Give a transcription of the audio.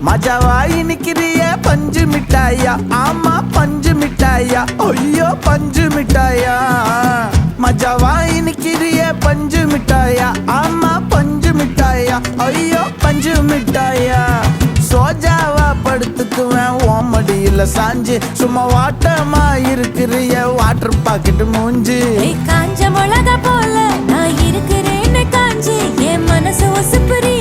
மஜாவாய் நிக்கிறிய பஞ்சு மிட்டாயா, ஆமா பஞ்சு மிட்டாயா, ஐயோ பஞ்சு மிட்டாயா. மஜாவாய் நிக்கிறிய பஞ்சு மிட்டாயா, ஆமா பஞ்சு மிட்டாயா, ஐயோ பஞ்சு மிட்டாயா. சோஜாவா படுத்துக்குவேன் ஓமடியில சாஞ்சு, சும்மா வாட்டமா இருக்கிறிய வாட்டர் பாக்கெட் மூஞ்சு. காஞ்ச மிளகா போல நான் இருக்கிறேன்னு காஞ்சு என் மனசு ஒசுப்புறி